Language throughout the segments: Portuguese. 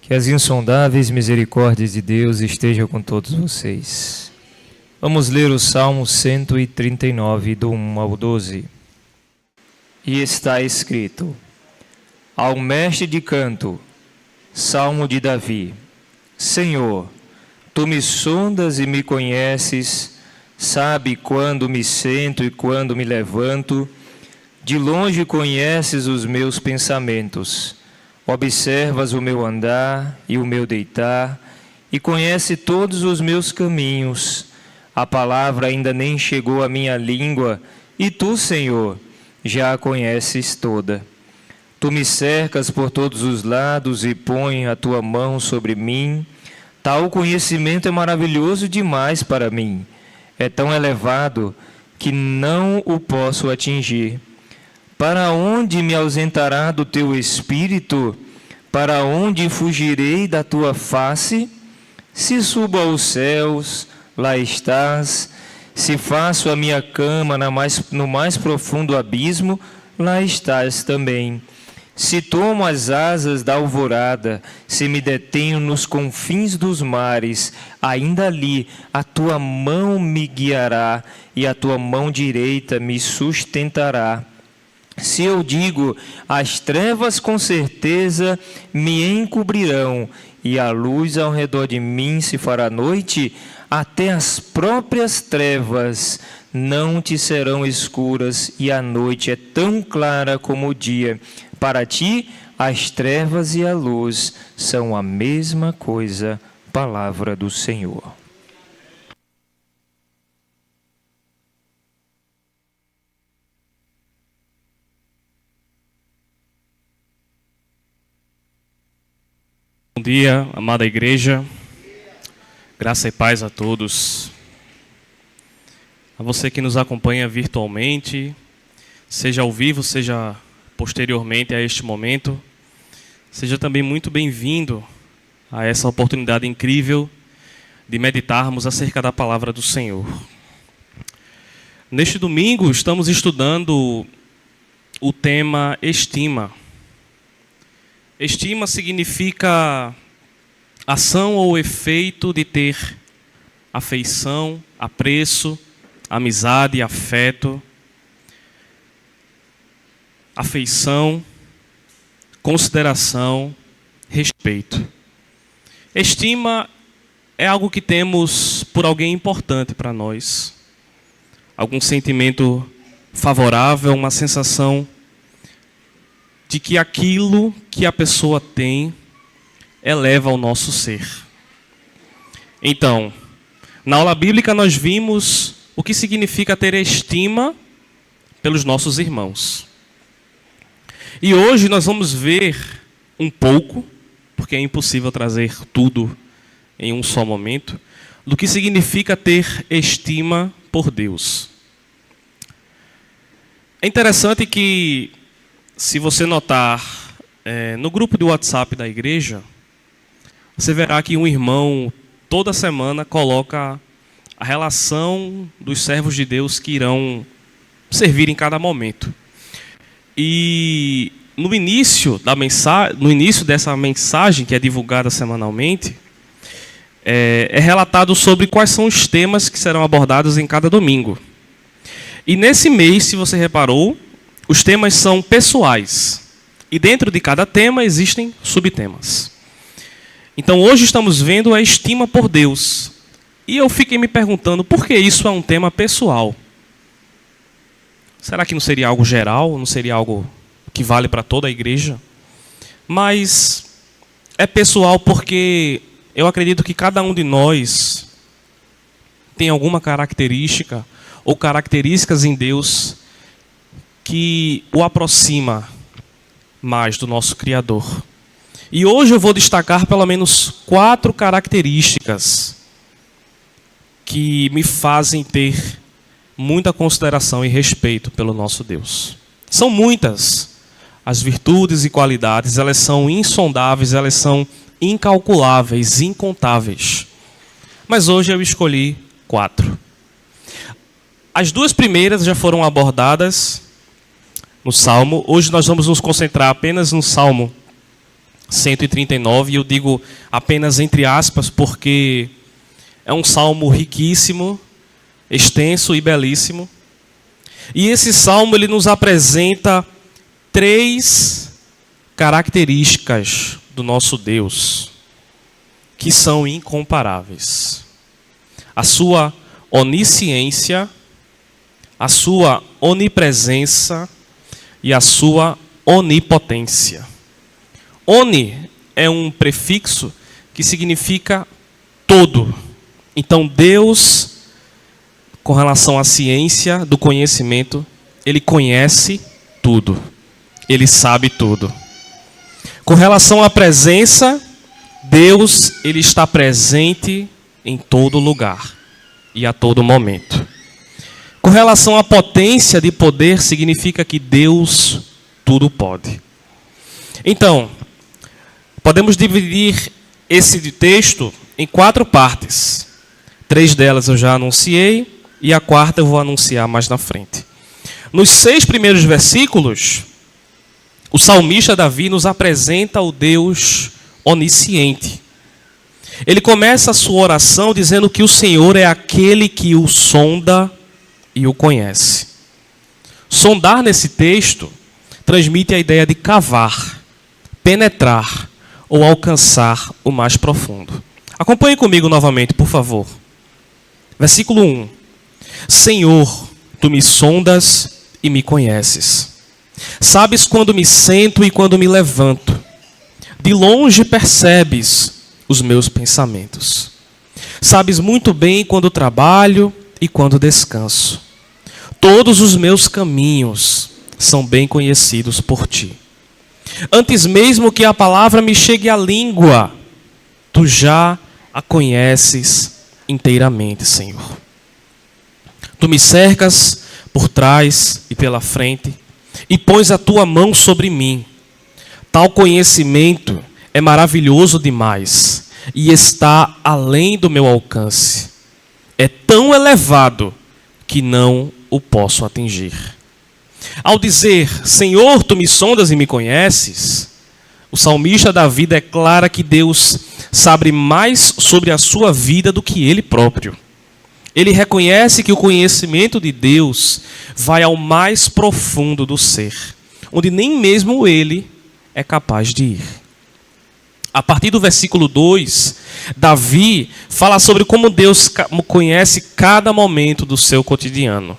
Que as insondáveis misericórdias de Deus estejam com todos vocês. Vamos ler o Salmo 139, do 1 ao 12. E está escrito: Ao mestre de canto, Salmo de Davi. Senhor, Tu me sondas e me conheces, sabe quando me sento e quando me levanto. De longe conheces os meus pensamentos. Observas o meu andar e o meu deitar, e conhece todos os meus caminhos. A palavra ainda nem chegou à minha língua, e Tu, Senhor, já a conheces toda. Tu me cercas por todos os lados e pões a Tua mão sobre mim. Tal conhecimento é maravilhoso demais para mim. É tão elevado que não o posso atingir. Para onde me ausentará do Teu Espírito? Para onde fugirei da Tua face? Se subo aos céus, lá estás. Se faço a minha cama no mais profundo abismo, lá estás também. Se tomo as asas da alvorada, se me detenho nos confins dos mares, ainda ali a Tua mão me guiará e a Tua mão direita me sustentará. Se eu digo, as trevas com certeza me encobrirão, e a luz ao redor de mim se fará noite, até as próprias trevas não te serão escuras, e a noite é tão clara como o dia. Para ti, as trevas e a luz são a mesma coisa. Palavra do Senhor. Bom dia, amada igreja, graça e paz a todos. A você que nos acompanha virtualmente, seja ao vivo, seja posteriormente a este momento, seja também muito bem-vindo a essa oportunidade incrível de meditarmos acerca da palavra do Senhor. Neste domingo estamos estudando o tema estima. Estima significa ação ou efeito de ter afeição, apreço, amizade, afeto, afeição, consideração, respeito. Estima é algo que temos por alguém importante para nós. Algum sentimento favorável, uma sensação de que aquilo que a pessoa tem eleva o nosso ser. Então, na aula bíblica nós vimos o que significa ter estima pelos nossos irmãos. E hoje nós vamos ver um pouco, porque é impossível trazer tudo em um só momento, do que significa ter estima por Deus. É interessante que, se você notar no grupo de WhatsApp da igreja, você verá que um irmão toda semana coloca a relação dos servos de Deus que irão servir em cada momento. E no início dessa mensagem que é divulgada semanalmente, é relatado sobre quais são os temas que serão abordados em cada domingo. E nesse mês, se você reparou, os temas são pessoais. E dentro de cada tema existem subtemas. Então hoje estamos vendo a estima por Deus. E eu fiquei me perguntando por que isso é um tema pessoal. Será que não seria algo geral? Não seria algo que vale para toda a igreja? Mas é pessoal porque eu acredito que cada um de nós tem alguma característica ou características em Deus que o aproxima mais do nosso Criador. E hoje eu vou destacar pelo menos 4 características que me fazem ter muita consideração e respeito pelo nosso Deus. São muitas as virtudes e qualidades, elas são insondáveis, elas são incalculáveis, incontáveis. Mas hoje eu escolhi 4. As 2 primeiras já foram abordadas no Salmo. Hoje nós vamos nos concentrar apenas no Salmo 139, e eu digo apenas entre aspas porque é um salmo riquíssimo, extenso e belíssimo. E esse salmo ele nos apresenta 3 características do nosso Deus que são incomparáveis: a sua onisciência, a sua onipresença e a sua onipotência. Oni é um prefixo que significa todo. Então Deus, com relação à ciência do conhecimento, ele conhece tudo. Ele sabe tudo. Com relação à presença, Deus, ele está presente em todo lugar e a todo momento. Com relação à potência de poder, significa que Deus tudo pode. Então, podemos dividir esse texto em 4 partes. 3 delas eu já anunciei e a 4ª eu vou anunciar mais na frente. Nos 6 primeiros versículos, o salmista Davi nos apresenta o Deus onisciente. Ele começa a sua oração dizendo que o Senhor é aquele que o sonda e o conhece. Sondar nesse texto transmite a ideia de cavar, penetrar ou alcançar o mais profundo. Acompanhe comigo novamente, por favor. Versículo 1. Senhor, tu me sondas e me conheces. Sabes quando me sento e quando me levanto. De longe percebes os meus pensamentos. Sabes muito bem quando trabalho e quando descanso. Todos os meus caminhos são bem conhecidos por ti. Antes mesmo que a palavra me chegue à língua, tu já a conheces inteiramente, Senhor. Tu me cercas por trás e pela frente e pões a tua mão sobre mim. Tal conhecimento é maravilhoso demais e está além do meu alcance. É tão elevado que não o posso atingir. Ao dizer, Senhor, tu me sondas e me conheces, o salmista Davi declara que Deus sabe mais sobre a sua vida do que ele próprio. Ele reconhece que o conhecimento de Deus vai ao mais profundo do ser, onde nem mesmo ele é capaz de ir. A partir do versículo 2, Davi fala sobre como Deus conhece cada momento do seu cotidiano.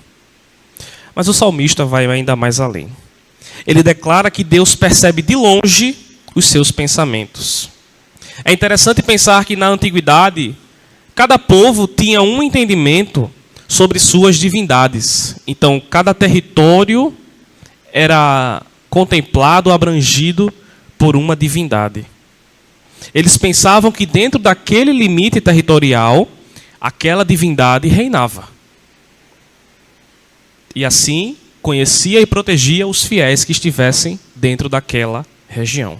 Mas o salmista vai ainda mais além. Ele declara que Deus percebe de longe os seus pensamentos. É interessante pensar que na antiguidade, cada povo tinha um entendimento sobre suas divindades. Então, cada território era contemplado, abrangido por uma divindade. Eles pensavam que dentro daquele limite territorial, aquela divindade reinava. E assim, conhecia e protegia os fiéis que estivessem dentro daquela região.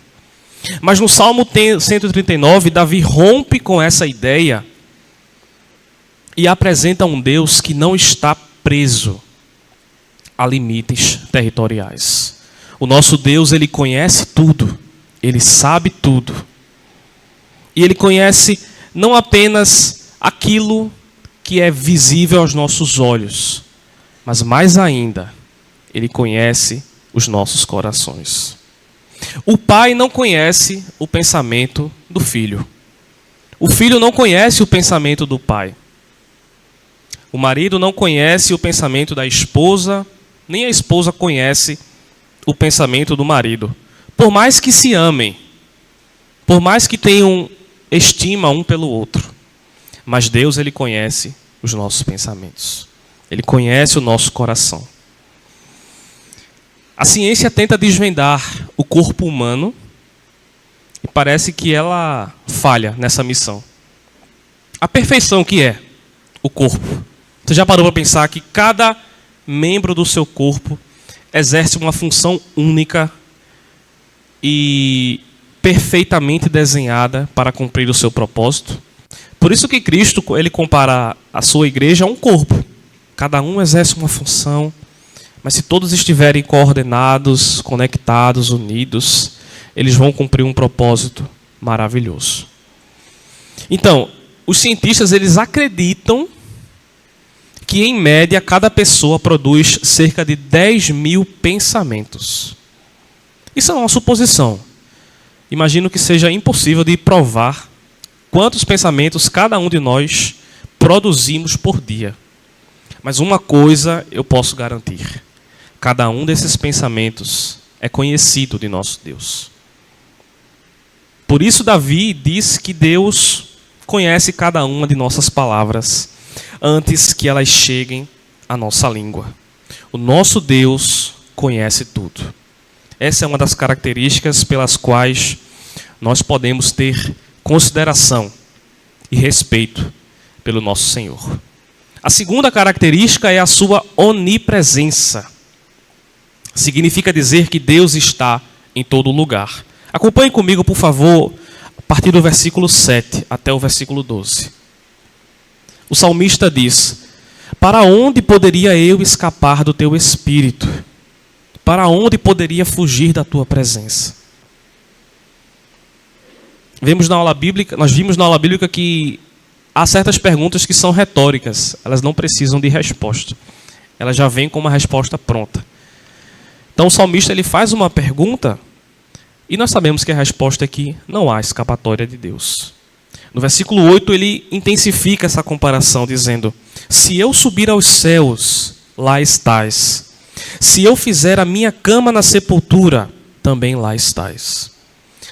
Mas no Salmo 139, Davi rompe com essa ideia e apresenta um Deus que não está preso a limites territoriais. O nosso Deus, ele conhece tudo, ele sabe tudo. E ele conhece não apenas aquilo que é visível aos nossos olhos, mas mais ainda, ele conhece os nossos corações. O pai não conhece o pensamento do filho. O filho não conhece o pensamento do pai. O marido não conhece o pensamento da esposa, nem a esposa conhece o pensamento do marido. Por mais que se amem, por mais que tenham estima um pelo outro, mas Deus, ele conhece os nossos pensamentos. Ele conhece o nosso coração. A ciência tenta desvendar o corpo humano e parece que ela falha nessa missão. A perfeição que é o corpo. Você já parou para pensar que cada membro do seu corpo exerce uma função única e perfeitamente desenhada para cumprir o seu propósito? Por isso que Cristo, ele compara a sua igreja a um corpo. Cada um exerce uma função, mas se todos estiverem coordenados, conectados, unidos, eles vão cumprir um propósito maravilhoso. Então, os cientistas, eles acreditam que, em média, cada pessoa produz cerca de 10.000 pensamentos. Isso é uma suposição. Imagino que seja impossível de provar quantos pensamentos cada um de nós produzimos por dia. Mas uma coisa eu posso garantir: cada um desses pensamentos é conhecido de nosso Deus. Por isso Davi diz que Deus conhece cada uma de nossas palavras antes que elas cheguem à nossa língua. O nosso Deus conhece tudo. Essa é uma das características pelas quais nós podemos ter consideração e respeito pelo nosso Senhor. A segunda característica é a sua onipresença. Significa dizer que Deus está em todo lugar. Acompanhe comigo, por favor, a partir do versículo 7 até o versículo 12. O salmista diz: para onde poderia eu escapar do teu espírito? Para onde poderia fugir da tua presença? Nós vimos na aula bíblica que há certas perguntas que são retóricas, elas não precisam de resposta. Elas já vêm com uma resposta pronta. Então o salmista ele faz uma pergunta e nós sabemos que a resposta é que não há escapatória de Deus. No versículo 8 ele intensifica essa comparação dizendo: se eu subir aos céus, lá estás. Se eu fizer a minha cama na sepultura, também lá estás.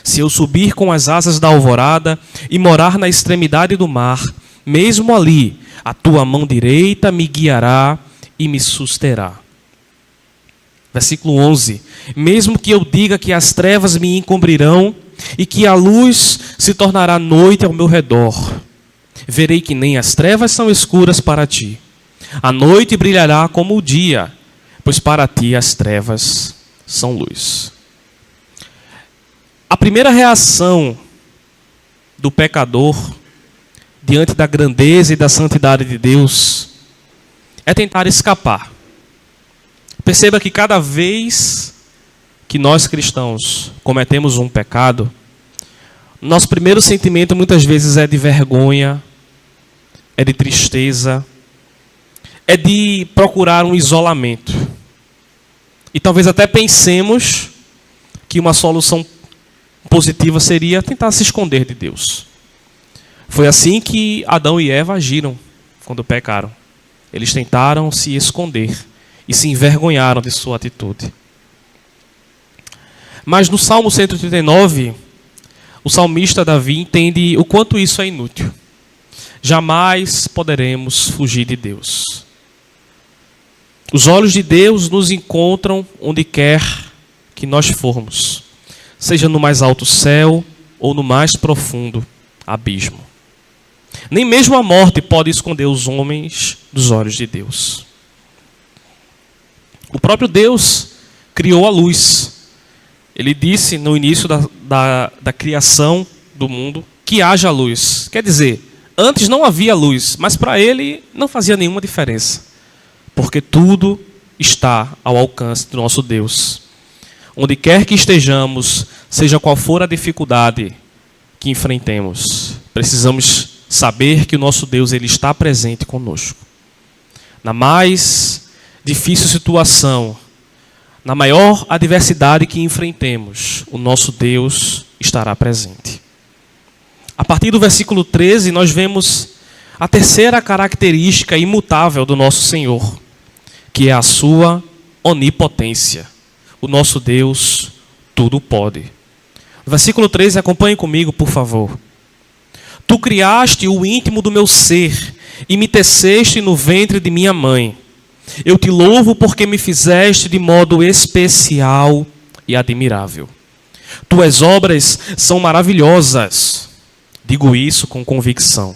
Se eu subir com as asas da alvorada e morar na extremidade do mar, mesmo ali a tua mão direita me guiará e me susterá. Versículo 11. Mesmo que eu diga que as trevas me encobrirão e que a luz se tornará noite ao meu redor, verei que nem as trevas são escuras para ti. A noite brilhará como o dia, pois para ti as trevas são luz. A primeira reação do pecador diante da grandeza e da santidade de Deus é tentar escapar. Perceba que cada vez que nós cristãos cometemos um pecado, nosso primeiro sentimento muitas vezes é de vergonha, é de tristeza, é de procurar um isolamento. E talvez até pensemos que uma solução positiva seria tentar se esconder de Deus. Foi assim que Adão e Eva agiram quando pecaram. Eles tentaram se esconder e se envergonharam de sua atitude. Mas no Salmo 139, o salmista Davi entende o quanto isso é inútil. Jamais poderemos fugir de Deus. Os olhos de Deus nos encontram onde quer que nós formos, seja no mais alto céu ou no mais profundo abismo. Nem mesmo a morte pode esconder os homens dos olhos de Deus. O próprio Deus criou a luz. Ele disse no início da criação do mundo que haja luz. Quer dizer, antes não havia luz, mas para ele não fazia nenhuma diferença, porque tudo está ao alcance do nosso Deus. Onde quer que estejamos, seja qual for a dificuldade que enfrentemos, precisamos saber que o nosso Deus ele está presente conosco. Na mais difícil situação, na maior adversidade que enfrentemos, o nosso Deus estará presente. A partir do versículo 13, nós vemos a terceira característica imutável do nosso Senhor, que é a sua onipotência. O nosso Deus tudo pode. Versículo 13, acompanhe comigo, por favor. Tu criaste o íntimo do meu ser e me teceste no ventre de minha mãe. Eu te louvo porque me fizeste de modo especial e admirável. Tuas obras são maravilhosas. Digo isso com convicção.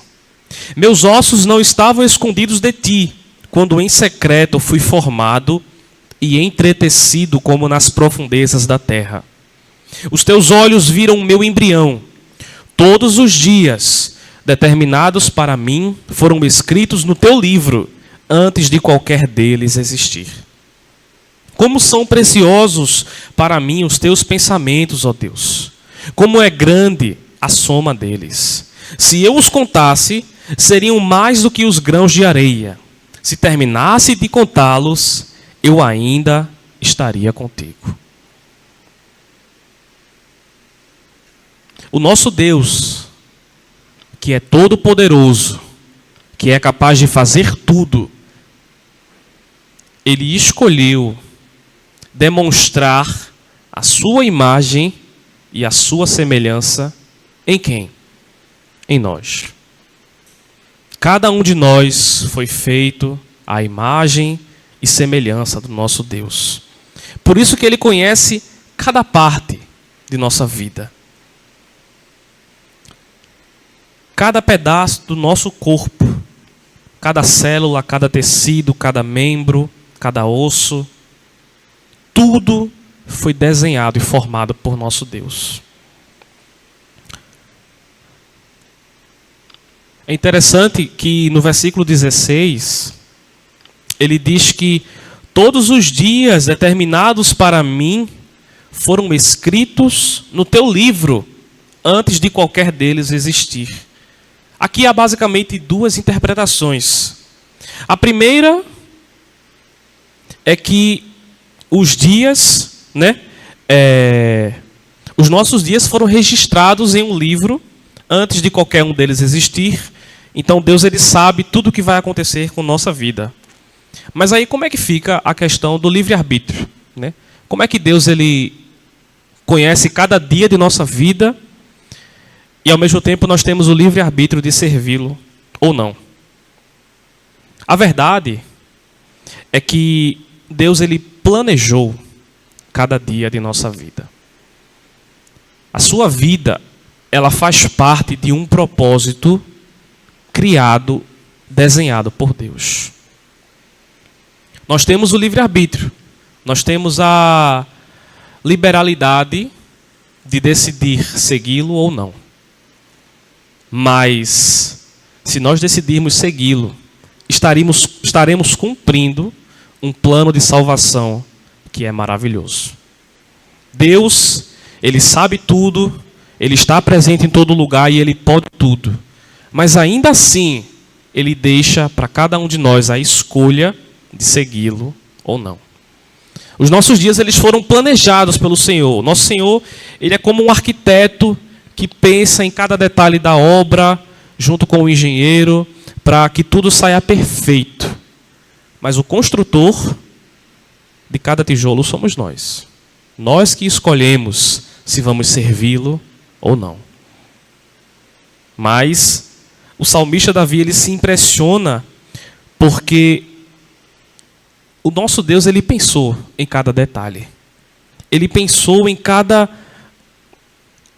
Meus ossos não estavam escondidos de ti, quando em secreto fui formado e entretecido como nas profundezas da terra. Os teus olhos viram o meu embrião. Todos os dias determinados para mim foram escritos no teu livro, antes de qualquer deles existir. Como são preciosos para mim os teus pensamentos, ó Deus! Como é grande a soma deles. Se eu os contasse, seriam mais do que os grãos de areia. Se terminasse de contá-los, eu ainda estaria contigo. O nosso Deus, que é todo-poderoso, que é capaz de fazer tudo, Ele escolheu demonstrar a sua imagem e a sua semelhança em quem? Em nós. Cada um de nós foi feito à imagem e semelhança do nosso Deus. Por isso que Ele conhece cada parte de nossa vida. Cada pedaço do nosso corpo, cada célula, cada tecido, cada membro, cada osso, tudo foi desenhado e formado por nosso Deus. É interessante que no versículo 16, ele diz que todos os dias determinados para mim foram escritos no teu livro, antes de qualquer deles existir. Aqui há basicamente duas interpretações. A primeira é que os dias, os nossos dias foram registrados em um livro antes de qualquer um deles existir. Então Deus, ele sabe tudo o que vai acontecer com nossa vida. Mas aí como é que fica a questão do livre-arbítrio? Como é que Deus, ele conhece cada dia de nossa vida e ao mesmo tempo nós temos o livre-arbítrio de servi-lo ou não? A verdade é que Deus, ele planejou cada dia de nossa vida. A sua vida, ela faz parte de um propósito criado, desenhado por Deus. Nós temos o livre-arbítrio. Nós temos a liberalidade de decidir segui-lo ou não. Mas, se nós decidirmos segui-lo, estaremos cumprindo um plano de salvação que é maravilhoso. Deus, ele sabe tudo, ele está presente em todo lugar e ele pode tudo. Mas ainda assim, ele deixa para cada um de nós a escolha de segui-lo ou não. Os nossos dias, eles foram planejados pelo Senhor. Nosso Senhor, ele é como um arquiteto que pensa em cada detalhe da obra, junto com o engenheiro, para que tudo saia perfeito. Mas o construtor de cada tijolo somos nós. Nós que escolhemos se vamos servi-lo ou não. Mas o salmista Davi, ele se impressiona porque o nosso Deus, ele pensou em cada detalhe. Ele pensou em cada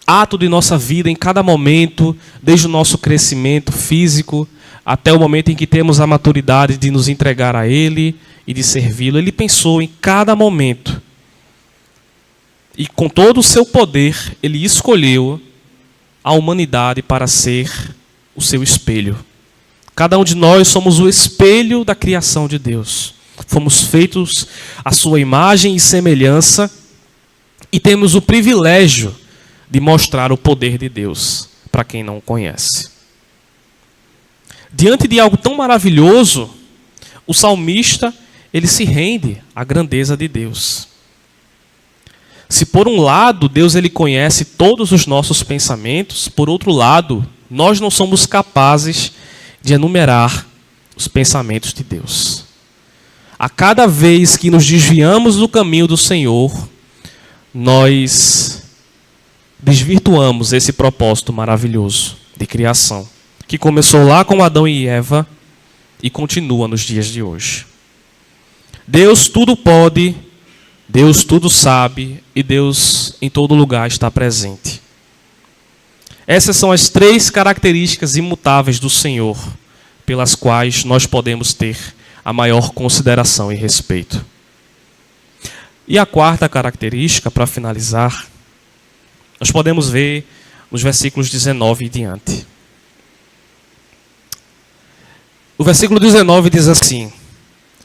ato de nossa vida, em cada momento, desde o nosso crescimento físico até o momento em que temos a maturidade de nos entregar a Ele e de servi-lo. Ele pensou em cada momento. E com todo o seu poder, Ele escolheu a humanidade para ser o seu espelho. Cada um de nós somos o espelho da criação de Deus. Fomos feitos à sua imagem e semelhança e temos o privilégio de mostrar o poder de Deus para quem não o conhece. Diante de algo tão maravilhoso, o salmista, ele se rende à grandeza de Deus. Se por um lado Deus, ele conhece todos os nossos pensamentos, por outro lado, nós não somos capazes de enumerar os pensamentos de Deus. A cada vez que nos desviamos do caminho do Senhor, nós desvirtuamos esse propósito maravilhoso de criação, que começou lá com Adão e Eva e continua nos dias de hoje. Deus tudo pode, Deus tudo sabe e Deus em todo lugar está presente. Essas são as três características imutáveis do Senhor, pelas quais nós podemos ter a maior consideração e respeito. E a quarta característica, para finalizar, nós podemos ver nos versículos 19 e diante. O versículo 19 diz assim: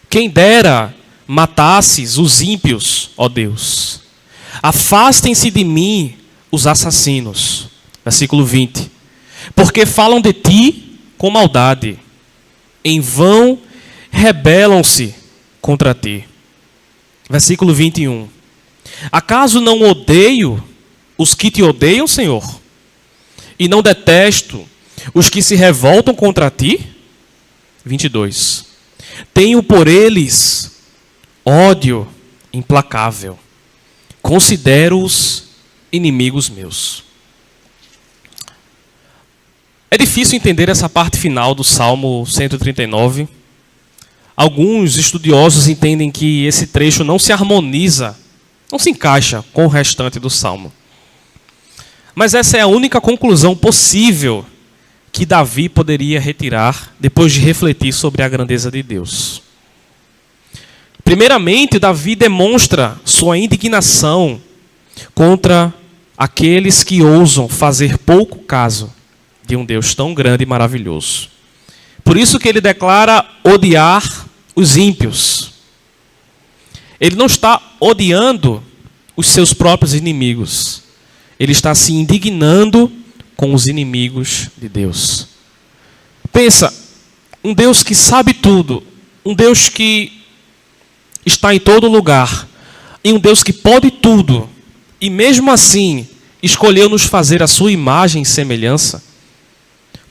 quem dera matasses os ímpios, ó Deus. Afastem-se de mim os assassinos. Versículo 20. Porque falam de ti com maldade, em vão rebelam-se contra ti. Versículo 21. Acaso não odeio os que te odeiam, Senhor? E não detesto os que se revoltam contra ti? 22. Tenho por eles ódio implacável. Considero-os inimigos meus. É difícil entender essa parte final do Salmo 139. Alguns estudiosos entendem que esse trecho não se harmoniza, não se encaixa com o restante do Salmo. Mas essa é a única conclusão possível que Davi poderia retirar depois de refletir sobre a grandeza de Deus. Primeiramente, Davi demonstra sua indignação contra aqueles que ousam fazer pouco caso de um Deus tão grande e maravilhoso. Por isso que ele declara odiar os ímpios. Ele não está odiando os seus próprios inimigos. Ele está se indignando com os inimigos de Deus. Pensa, um Deus que sabe tudo, um Deus que está em todo lugar, e um Deus que pode tudo, e mesmo assim escolheu nos fazer a sua imagem e semelhança.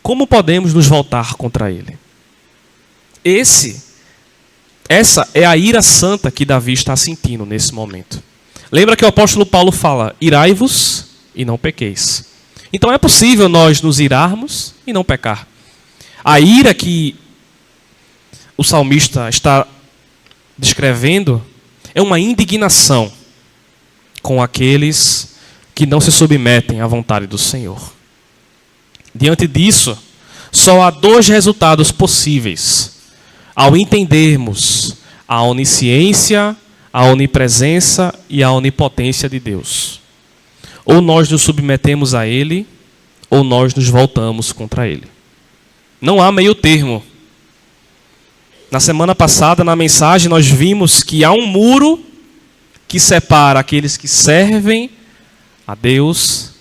Como podemos nos voltar contra ele? Essa é a ira santa que Davi está sentindo nesse momento. Lembra que o apóstolo Paulo fala, irai-vos e não pequeis. Então é possível nós nos irarmos e não pecar. A ira que o salmista está descrevendo é uma indignação com aqueles que não se submetem à vontade do Senhor. Diante disso, só há dois resultados possíveis ao entendermos a onisciência, a onipresença e a onipotência de Deus. Ou nós nos submetemos a Ele, ou nós nos voltamos contra Ele. Não há meio termo. Na semana passada, na mensagem, nós vimos que há um muro que separa aqueles que servem a Deus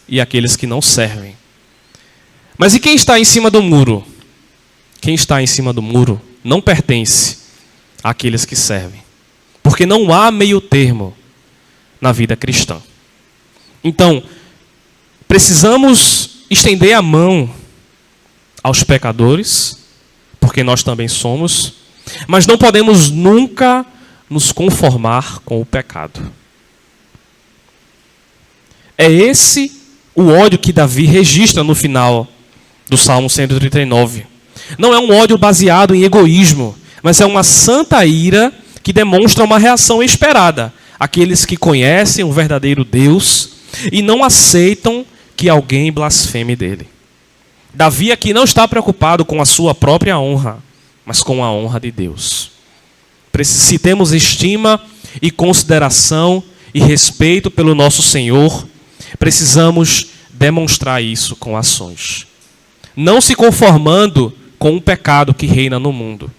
e aqueles que não servem. Mas e quem está em cima do muro? Quem está em cima do muro não pertence àqueles que servem. Porque não há meio termo na vida cristã. Então, precisamos estender a mão aos pecadores, porque nós também somos, mas não podemos nunca nos conformar com o pecado. É esse o ódio que Davi registra no final do Salmo 139. Não é um ódio baseado em egoísmo, mas é uma santa ira que demonstra uma reação esperada. Aqueles que conhecem o verdadeiro Deus e não aceitam que alguém blasfeme dele. Davi aqui não está preocupado com a sua própria honra, mas com a honra de Deus. Se temos estima e consideração e respeito pelo nosso Senhor, precisamos demonstrar isso com ações. Não se conformando com o pecado que reina no mundo,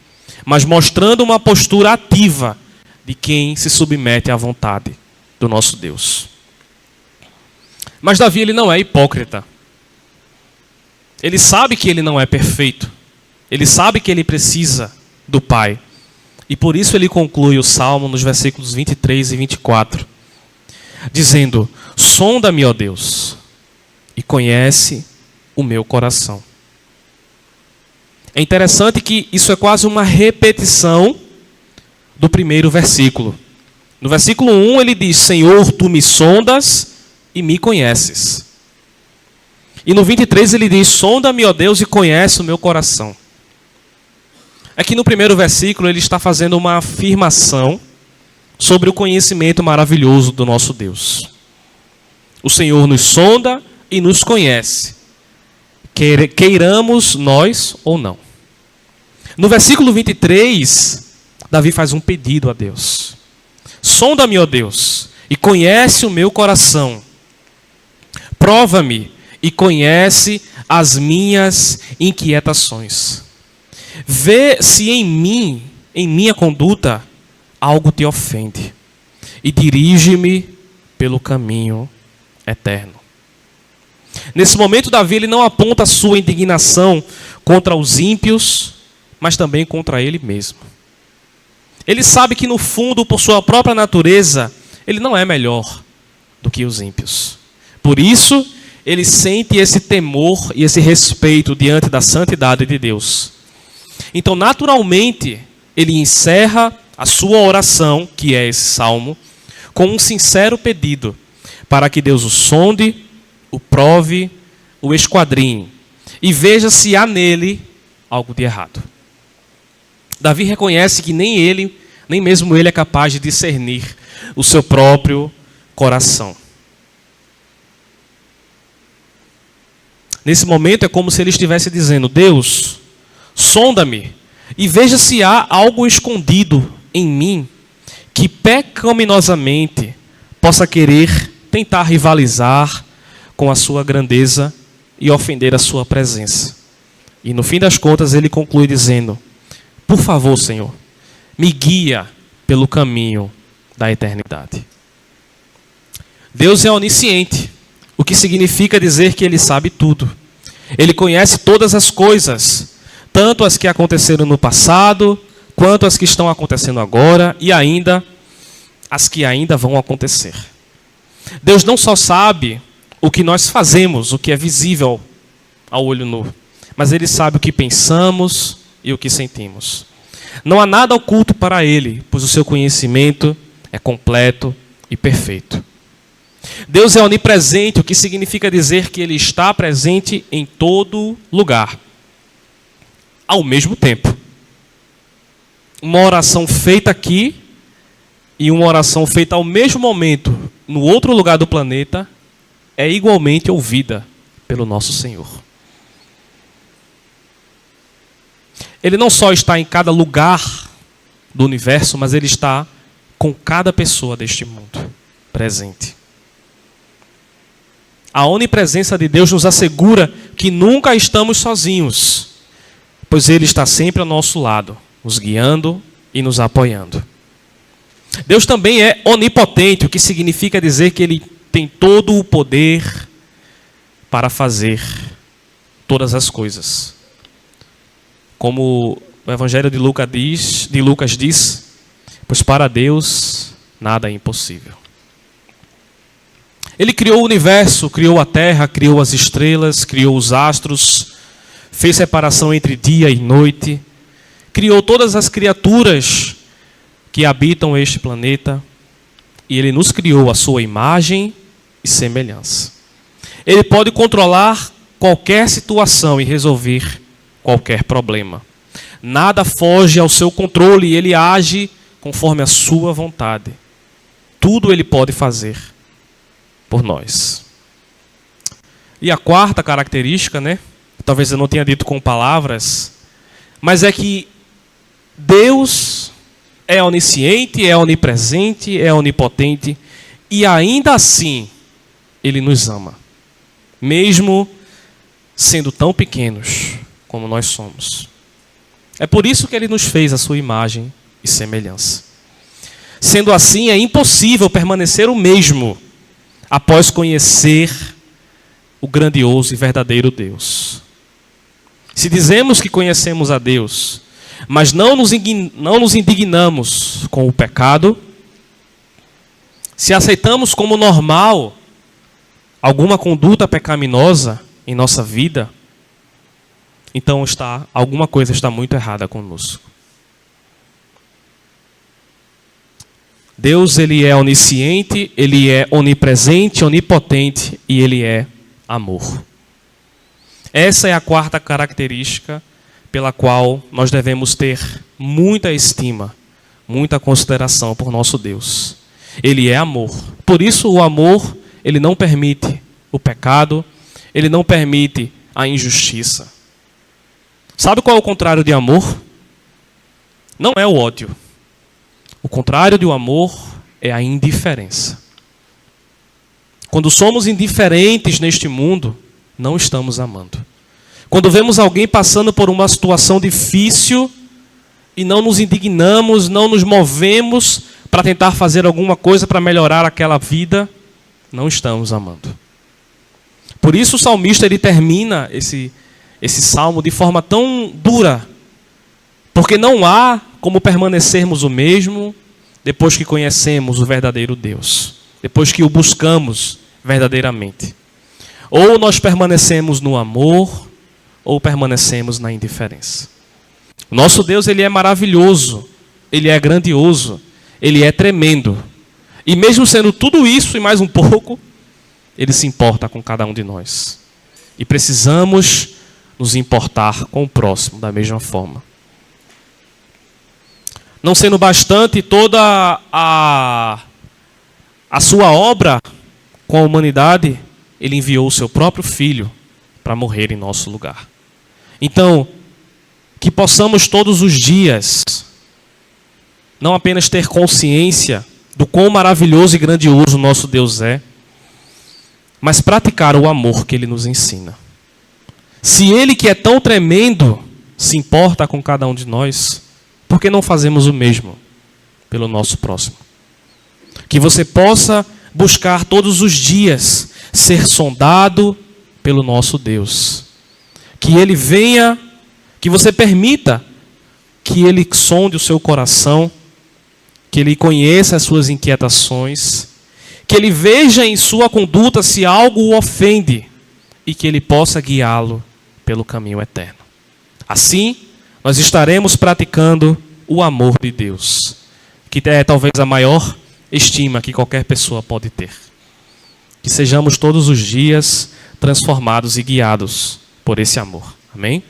mas mostrando uma postura ativa de quem se submete à vontade do nosso Deus. Mas Davi, ele não é hipócrita. Ele sabe que ele não é perfeito. Ele sabe que ele precisa do Pai. E por isso ele conclui o Salmo nos versículos 23 e 24, dizendo, sonda-me, ó Deus, e conhece o meu coração. É interessante que isso é quase uma repetição do primeiro versículo. No versículo 1 ele diz, Senhor, tu me sondas e me conheces. E no 23 ele diz, sonda-me, ó Deus, e conhece o meu coração. Aqui no primeiro versículo ele está fazendo uma afirmação sobre o conhecimento maravilhoso do nosso Deus. O Senhor nos sonda e nos conhece, queiramos nós ou não. No versículo 23, Davi faz um pedido a Deus. Sonda-me, ó Deus, e conhece o meu coração. Prova-me e conhece as minhas inquietações. Vê se em mim, em minha conduta, algo te ofende. E dirige-me pelo caminho eterno. Nesse momento, Davi ele não aponta a sua indignação contra os ímpios, mas também contra ele mesmo. Ele sabe que, no fundo, por sua própria natureza, ele não é melhor do que os ímpios. Por isso, ele sente esse temor e esse respeito diante da santidade de Deus. Então, naturalmente, ele encerra a sua oração, que é esse salmo, com um sincero pedido para que Deus o sonde, o prove, o esquadrinhe e veja se há nele algo de errado. Davi reconhece que nem mesmo ele é capaz de discernir o seu próprio coração. Nesse momento é como se ele estivesse dizendo: Deus, sonda-me e veja se há algo escondido em mim que pecaminosamente possa querer tentar rivalizar com a sua grandeza e ofender a sua presença. E no fim das contas ele conclui dizendo: por favor, Senhor, me guia pelo caminho da eternidade. Deus é onisciente, o que significa dizer que ele sabe tudo. Ele conhece todas as coisas, tanto as que aconteceram no passado, quanto as que estão acontecendo agora e ainda as que ainda vão acontecer. Deus não só sabe o que nós fazemos, o que é visível ao olho nu, mas ele sabe o que pensamos e o que sentimos. Não há nada oculto para ele, pois o seu conhecimento é completo e perfeito. Deus é onipresente, o que significa dizer que ele está presente em todo lugar, ao mesmo tempo. Uma oração feita aqui e uma oração feita ao mesmo momento no outro lugar do planeta é igualmente ouvida pelo nosso Senhor. Ele não só está em cada lugar do universo, mas ele está com cada pessoa deste mundo presente. A onipresença de Deus nos assegura que nunca estamos sozinhos, pois ele está sempre ao nosso lado, nos guiando e nos apoiando. Deus também é onipotente, o que significa dizer que ele tem todo o poder para fazer todas as coisas. Como o Evangelho de Lucas diz, pois para Deus nada é impossível. Ele criou o universo, criou a terra, criou as estrelas, criou os astros, fez separação entre dia e noite, criou todas as criaturas que habitam este planeta, e ele nos criou à sua imagem e semelhança. Ele pode controlar qualquer situação e resolver qualquer problema. Nada foge ao seu controle e ele age conforme a sua vontade. Tudo ele pode fazer por nós. E a quarta característica, talvez eu não tenha dito com palavras, mas é que Deus é onisciente, é onipresente, é onipotente e ainda assim ele nos ama, mesmo sendo tão pequenos como nós somos. É por isso que ele nos fez a sua imagem e semelhança. Sendo assim, é impossível permanecer o mesmo após conhecer o grandioso e verdadeiro Deus. Se dizemos que conhecemos a Deus, mas não nos indignamos com o pecado, se aceitamos como normal alguma conduta pecaminosa em nossa vida, então alguma coisa está muito errada conosco. Deus, ele é onisciente, ele é onipresente, onipotente e ele é amor. Essa é a quarta característica pela qual nós devemos ter muita estima, muita consideração por nosso Deus. Ele é amor. Por isso o amor, ele não permite o pecado, ele não permite a injustiça. Sabe qual é o contrário de amor? Não é o ódio. O contrário do amor é a indiferença. Quando somos indiferentes neste mundo, não estamos amando. Quando vemos alguém passando por uma situação difícil e não nos indignamos, não nos movemos para tentar fazer alguma coisa para melhorar aquela vida, não estamos amando. Por isso o salmista ele termina esse salmo de forma tão dura, porque não há como permanecermos o mesmo depois que conhecemos o verdadeiro Deus, depois que o buscamos verdadeiramente. Ou nós permanecemos no amor, ou permanecemos na indiferença. O nosso Deus, ele é maravilhoso, ele é grandioso, ele é tremendo. E mesmo sendo tudo isso e mais um pouco, ele se importa com cada um de nós. E precisamos nos importar com o próximo da mesma forma. Não sendo bastante toda a sua obra com a humanidade, ele enviou o seu próprio Filho para morrer em nosso lugar. Então, que possamos todos os dias não apenas ter consciência do quão maravilhoso e grandioso o nosso Deus é, mas praticar o amor que Ele nos ensina. Se Ele, que é tão tremendo, se importa com cada um de nós, por que não fazemos o mesmo pelo nosso próximo? Que você possa buscar todos os dias ser sondado pelo nosso Deus. Que Ele venha, que você permita que Ele sonde o seu coração, que Ele conheça as suas inquietações, que Ele veja em sua conduta se algo o ofende e que Ele possa guiá-lo pelo caminho eterno. Assim, nós estaremos praticando o amor de Deus, que é talvez a maior estima que qualquer pessoa pode ter. Que sejamos todos os dias transformados e guiados por esse amor. Amém?